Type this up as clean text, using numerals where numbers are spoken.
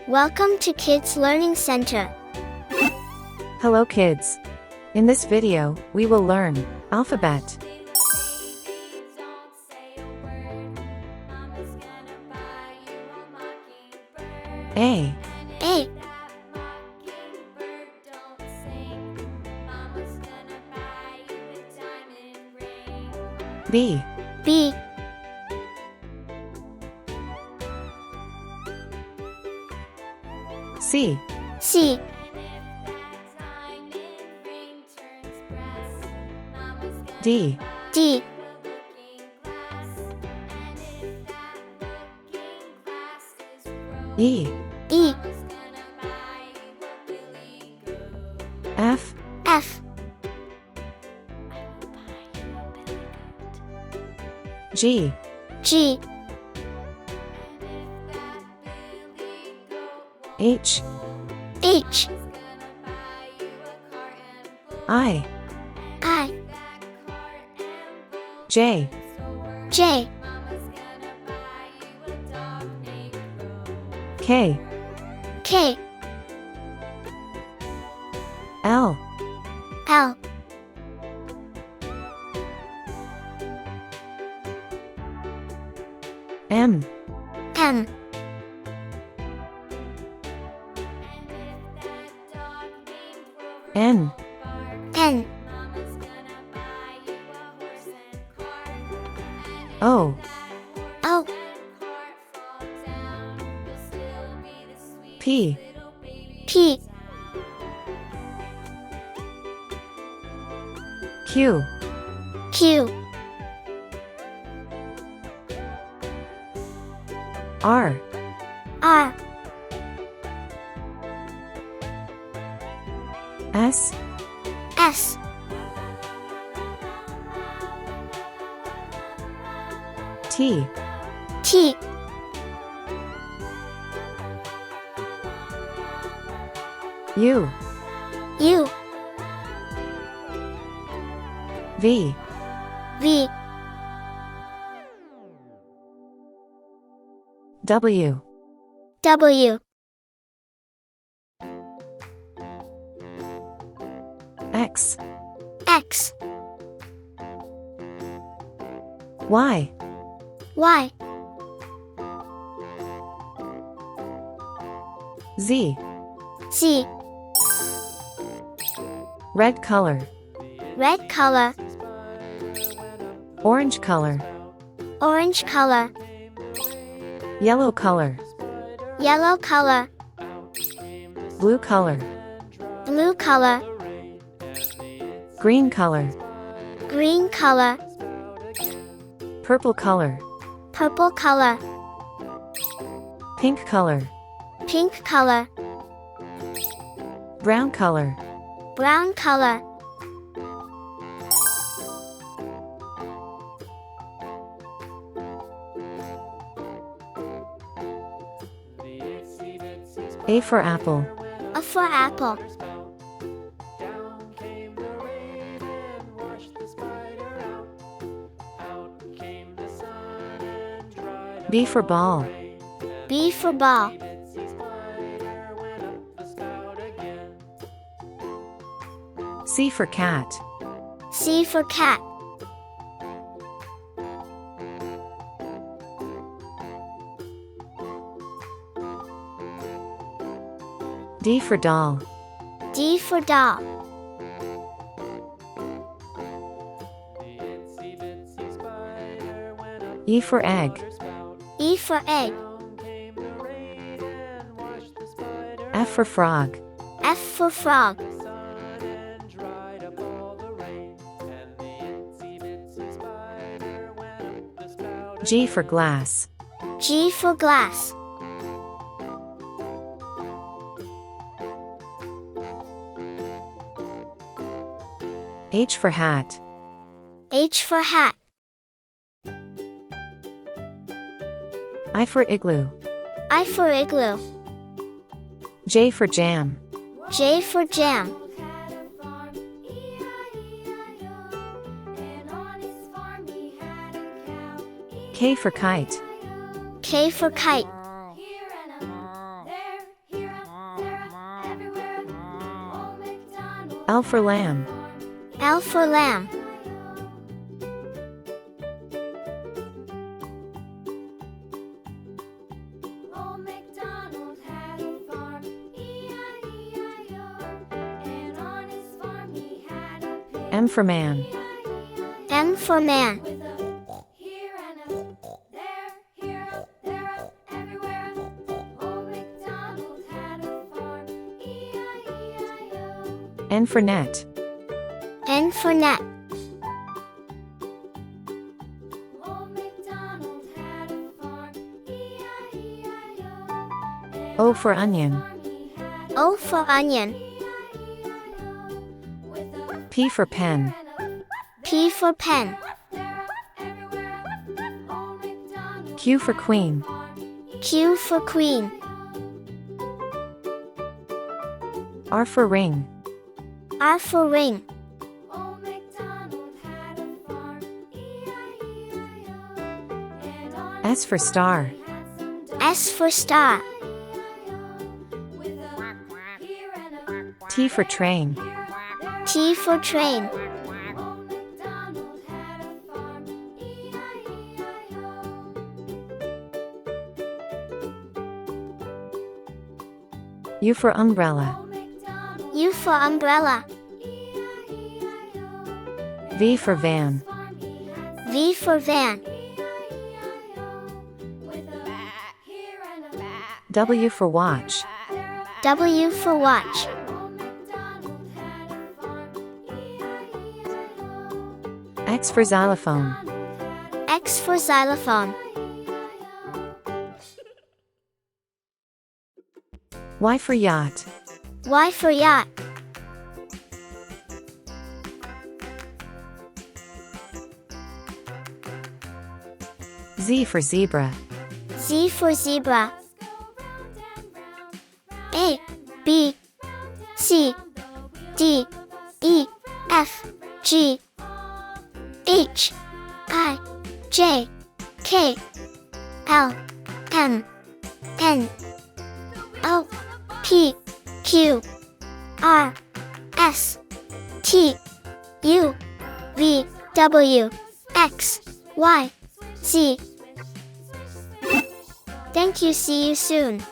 Welcome to Kids Learning Center. Hello kids. In this video, we will learn alphabet. A. A. B. B. C. C. D. D. E. E. F. F. G. G. H. H. I. I. J. J. K. K. L. L. M. M. N. N. O. O. P. P. Q. Q. R. R. S. S. T. T. U. U. V. V. W. W. X. X. Y. Y. Z. Z. Red color. Red color. Orange color. Orange color. Yellow color. Yellow color. Blue color. Blue color. Green color. Green color. Purple color. Purple color. Pink color. Pink color. Brown color. Brown color. A for apple. A for apple. B for ball. B for ball. C for cat. C for cat. D for doll. D for doll. E for egg. E for egg. F for frog. F for frog. G for glass. G for glass. H for hat. H for hat. I for igloo. I for igloo. J for jam. J for jam. K for kite. K for kite. L for lamb. L for lamb. Old MacDonald had a farm, E-I-E-I-O, and on his farm he had a pig, M for man. M for man. with a here and a there, here up, there up, everywhere up. Old MacDonald had a farm, E-I-E-I-O. N for net. N for net. Old MacDonald had a farm, E-I-E-I-O, and O for onion. farm he had O for onion. E-I-E-I-O, with a P for pen. and a P for pen. there up, everywhere up. Old MacDonald Q for queen. Q for queen. R for ring. R for ring. Old MacDonald had a farm, E-I-E-I-O, and on S for star. he had some ducks, S for star. E-I-E-I-O, with a here and a T for train. here up, there T for train. up. Old MacDonald had a farm, E-I-E-I-O. U for umbrella. Old MacDonald U for umbrella. E-I-E-I-O, V for van. farm he had V for van. E-I-E-I-O, with a here and a W for watch. there up. W for watch. Old MacDonald had a farm, E-I-E-I-O. X for xylophone. X for xylophone. Y for yacht. Y for yacht. Z for zebra. Z for zebra. A, B, C, D, E, F, G, H, I, J, K, L, M, N, O, P, Q, R, S, T, U, V, W, X, Y, Z. Thank you. See you soon.